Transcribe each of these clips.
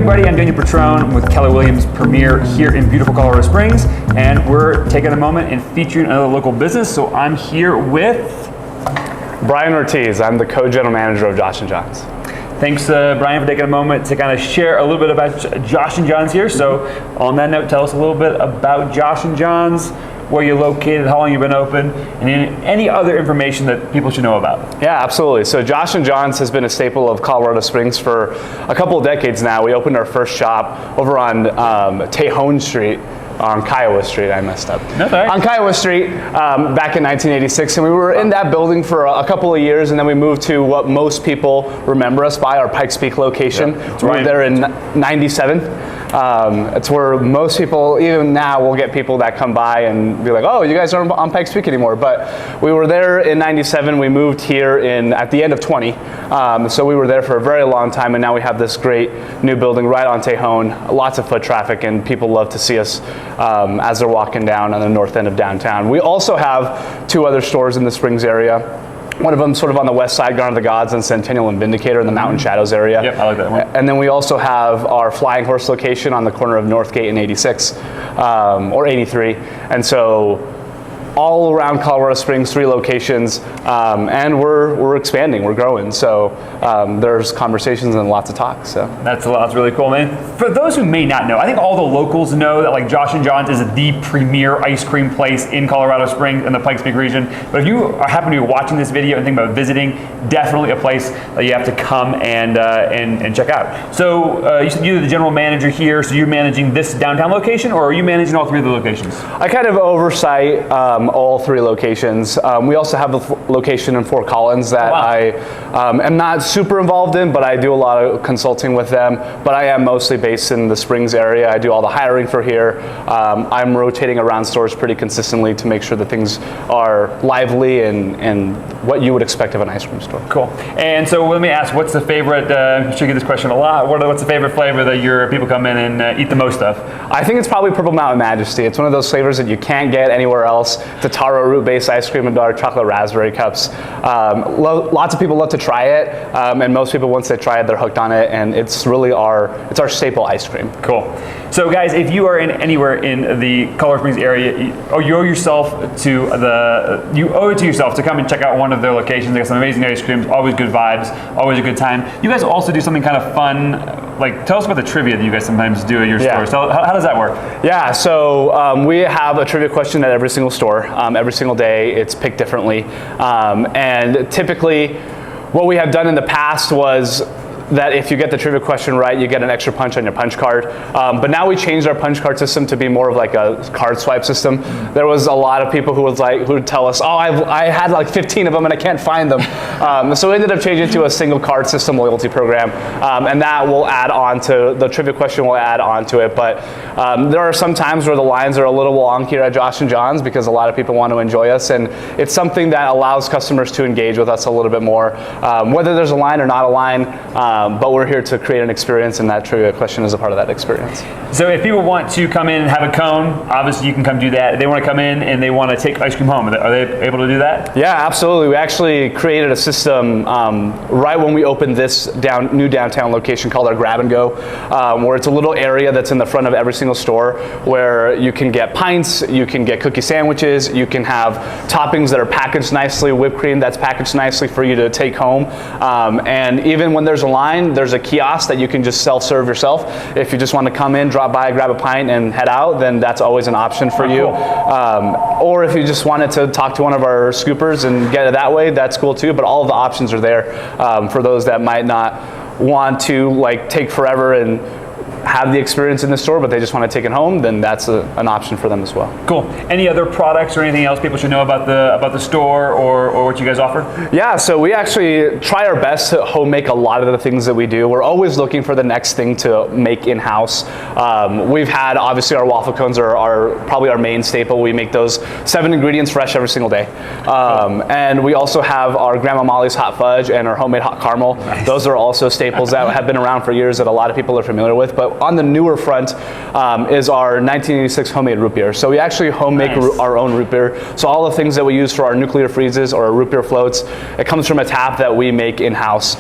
everybody, I'm Daniel Pitrone with Keller Williams Premier here in beautiful Colorado Springs, and we're taking a moment and featuring another local business. So I'm here with Brian Ortiz. I'm the co-general manager of Josh&Johns. Thanks, Brian, for taking a moment to kind of share a little bit about Josh&Johns here. So on that note, tell us a little bit about Josh&Johns, where you're located, how long you've been open, and any other information that people should know about. Yeah, absolutely. So Josh&Johns has been a staple of Colorado Springs for a couple of decades now. We opened our first shop over on Tejon Street, on Kiowa Street, I messed up. That's all right. On Kiowa Street back in 1986, and we were in that building for a couple of years, and then we moved to what most people remember us by, our Pikes Peak location. Yep, we were there in 97. It's where most people, even now, will get people that come by and be like, oh, you guys aren't on Pikes Peak anymore. But we were there in 97. We moved here at the end of 20. So we were there for a very long time, and now we have this great new building right on Tejon. Lots of foot traffic, and people love to see us as they're walking down on the north end of downtown. We also have two other stores in the Springs area. One of them sort of on the west side, Garden of the Gods, and Centennial and Vindicator in the Mountain Shadows area. Yep, I like that one. And then we also have our Flying Horse location on the corner of Northgate and 86, or 83. And so all around Colorado Springs, 3 locations, and we're expanding, we're growing. So there's conversations and lots of talk. So that's really cool, man. For those who may not know, I think all the locals know that like Josh&Johns is the premier ice cream place in Colorado Springs and the Pikes Peak region. But if you happen to be watching this video and think about visiting, definitely a place that you have to come and check out. So you said you're the general manager here, so you're managing this downtown location, or are you managing all 3 of the locations? I kind of oversight all 3 locations. We also have the location in Fort Collins that I am not super involved in, but I do a lot of consulting with them. But I am mostly based in the Springs area. I do all the hiring for here. I'm rotating around stores pretty consistently to make sure that things are lively and what you would expect of an ice cream store. Cool. And so let me ask, what's the favorite, I should get this question a lot, what's the favorite flavor that your people come in and eat the most of? I think it's probably Purple Mountain Majesty. It's one of those flavors that you can't get anywhere else. The taro root-based ice cream and dark chocolate raspberry cups. Lots of people love to try it, and most people, once they try it, they're hooked on it, and it's really our staple ice cream. Cool. So guys, if you are anywhere in the Colorado Springs area, you owe it to yourself to come and check out one of their locations. They got some amazing ice creams, always good vibes, always a good time. You guys also do something kind of fun, like tell us about the trivia that you guys sometimes do at your stores. How does that work? Yeah, so we have a trivia question at every single store. Every single day, it's picked differently. And typically, what we have done in the past was that if you get the trivia question right, you get an extra punch on your punch card. But now we changed our punch card system to be more of like a card swipe system. There was a lot of people who would tell us, oh, I had like 15 of them and I can't find them. So we ended up changing to a single card system loyalty program, and that will add on to, the trivia question will add on to it. But there are some times where the lines are a little long here at Josh&Johns because a lot of people want to enjoy us, and it's something that allows customers to engage with us a little bit more, whether there's a line or not a line. But we're here to create an experience, and that trivia question is a part of that experience. So if people want to come in and have a cone, obviously you can come do that. If they want to come in and they want to take ice cream home, are they able to do that? Yeah, absolutely. We actually created a system right when we opened this new downtown location called our Grab and Go, where it's a little area that's in the front of every single store where you can get pints, you can get cookie sandwiches, you can have toppings that are packaged nicely, whipped cream that's packaged nicely for you to take home. And even when there's a line, there's a kiosk that you can just self-serve yourself. If you just want to come in, drop by, grab a pint, and head out, then that's always an option for you. Or if you just wanted to talk to one of our scoopers and get it that way, that's cool too. But all of the options are there for those that might not want to like take forever and have the experience in the store, but they just want to take it home, then that's an option for them as well. Cool. Any other products or anything else people should know about the store or what you guys offer? Yeah, so we actually try our best to home make a lot of the things that we do. We're always looking for the next thing to make in-house. We've had, obviously, our waffle cones are probably our main staple. We make those 7 ingredients fresh every single day. And we also have our Grandma Molly's hot fudge and our homemade hot caramel. Nice. Those are also staples that have been around for years that a lot of people are familiar with. But on the newer front is our 1986 homemade root beer. So we actually home make our own root beer. So all the things that we use for our nuclear freezes or our root beer floats, it comes from a tap that we make in-house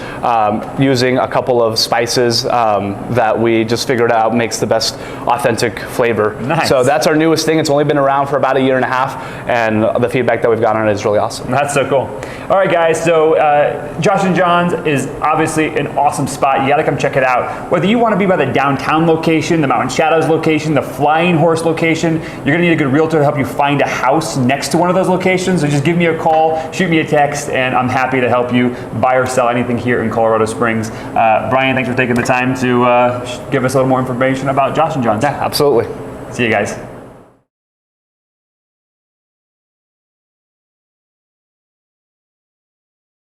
using a couple of spices that we just figured out makes the best authentic flavor. Nice. So that's our newest thing. It's only been around for about a year and a half, and the feedback that we've gotten on it is really awesome. That's so cool. All right, guys, so Josh&Johns is obviously an awesome spot. You gotta come check it out. Whether you wanna be by the downtown location, the Mountain Shadows location, the Flying Horse location, you're gonna need a good realtor to help you find a house next to one of those locations. So just give me a call, shoot me a text, and I'm happy to help you buy or sell anything here in Colorado Springs. Brian, thanks for taking the time to give us a little more information about Josh&Johns. Yeah, absolutely. See you guys.